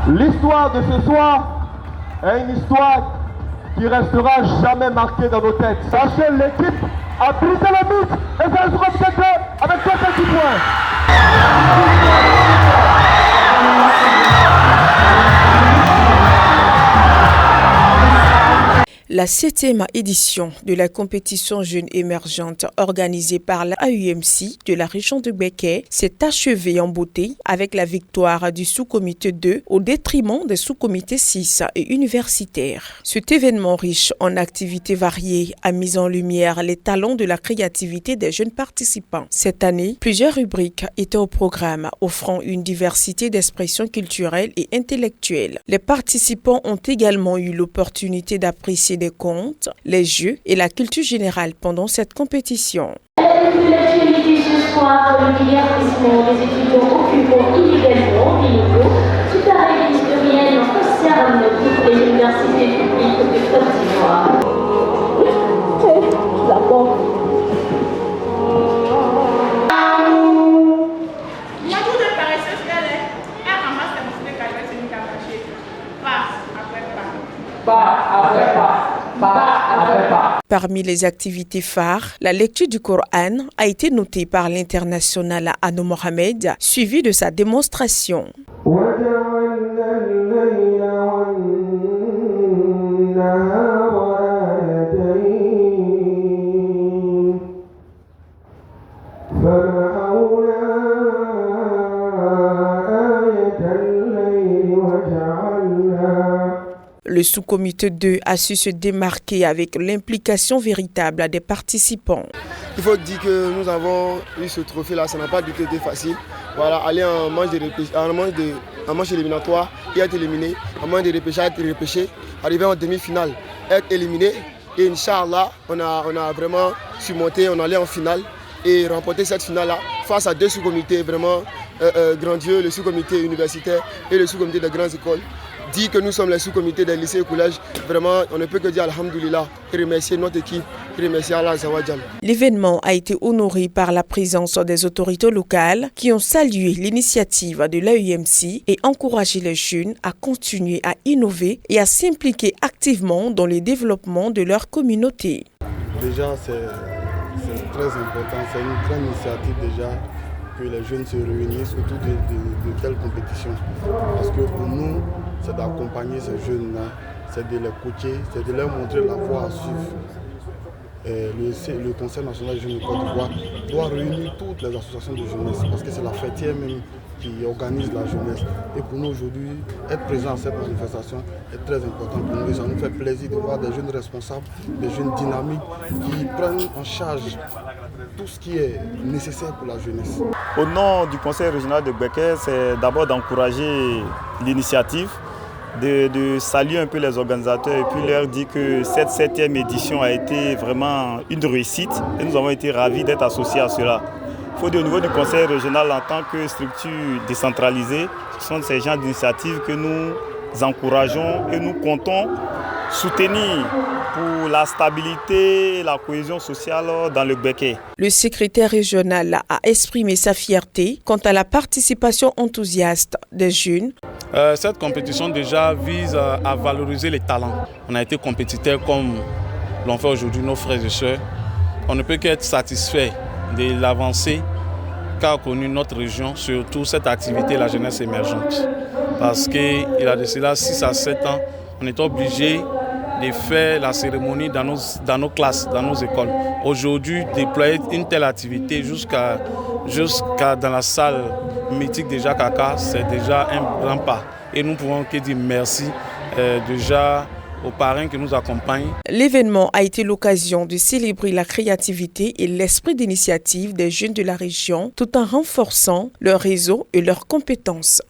L'histoire de ce soir est une histoire qui restera jamais marquée dans nos têtes. Sachez, l'équipe a brisé le mythe et ça sera peut-être avec 66 points. La 7e édition de la compétition jeune émergente organisée par l'AUMC de la région de Gbeke s'est achevée en beauté avec la victoire du sous-comité 2 au détriment des sous-comités 6 et universitaires. Cet événement riche en activités variées a mis en lumière les talents de la créativité des jeunes participants. Cette année, plusieurs rubriques étaient au programme, offrant une diversité d'expressions culturelles et intellectuelles. Les participants ont également eu l'opportunité d'apprécier des contes, les jeux et la culture générale pendant cette compétition. L'actualité ce soir, le divertissement des étudiants occupant illégalement des locaux. Cette arrêt historienne concerne toutes les universités publiques de Côte d'Ivoire. D'abord. Parmi les activités phares, la lecture du Coran a été notée par l'international Anno Mohamed, suivie de sa démonstration. Le sous-comité 2 a su se démarquer avec l'implication véritable des participants. Il faut dire que nous avons eu ce trophée-là, ça n'a pas du tout été facile. Voilà, aller en manche éliminatoire et être éliminé, en manche de repêchage, être repêché, arriver en demi-finale, être éliminé. Et Inch'Allah, on a vraiment surmonté, on allait en finale et remporter cette finale-là face à deux sous-comités vraiment grandieux, le sous-comité universitaire et le sous-comité des grandes écoles. Dit que nous sommes les sous-comités des lycées et collèges, vraiment on ne peut que dire Alhamdoulilah et remercier notre équipe, et remercier Allah Zawadjal. L'événement a été honoré par la présence des autorités locales qui ont salué l'initiative de l'AUMC et encouragé les jeunes à continuer à innover et à s'impliquer activement dans le développement de leur communauté. Déjà c'est très important, c'est une grande initiative déjà que les jeunes se réunissent autour de telles compétitions. Parce que pour nous, c'est d'accompagner ces jeunes-là, c'est de les coacher, c'est de leur montrer la voie à suivre. Le Conseil national des jeunes de Côte d'Ivoire doit réunir toutes les associations de jeunesse parce que c'est la fêtière même qui organise la jeunesse. Et pour nous aujourd'hui, être présent à cette manifestation est très important pour nous et ça nous fait plaisir de voir des jeunes responsables, des jeunes dynamiques qui prennent en charge tout ce qui est nécessaire pour la jeunesse. Au nom du Conseil régional de Gbeke, c'est d'abord d'encourager l'initiative, de saluer un peu les organisateurs et puis leur dire que cette 7e édition a été vraiment une réussite et nous avons été ravis d'être associés à cela. Il faut dire au niveau du Conseil régional en tant que structure décentralisée, ce sont ces genres d'initiatives que nous encourageons et nous comptons soutenir pour la stabilité et la cohésion sociale dans le Gbeke. Le secrétaire régional a exprimé sa fierté quant à la participation enthousiaste des jeunes. Cette compétition déjà vise à valoriser les talents. On a été compétiteurs comme l'ont fait aujourd'hui nos frères et sœurs. On ne peut qu'être satisfait de l'avancée qu'a connue notre région, surtout cette activité, la jeunesse émergente. Parce qu'il y a de cela 6 à 7 ans, on est obligé de faire la cérémonie dans nos classes, dans nos écoles. Aujourd'hui, déployer une telle activité jusqu'à dans la salle mythique de Jacques Aka, c'est déjà un grand pas. Et nous pouvons que dire merci déjà aux parrains qui nous accompagnent. L'événement a été l'occasion de célébrer la créativité et l'esprit d'initiative des jeunes de la région tout en renforçant leur réseau et leurs compétences.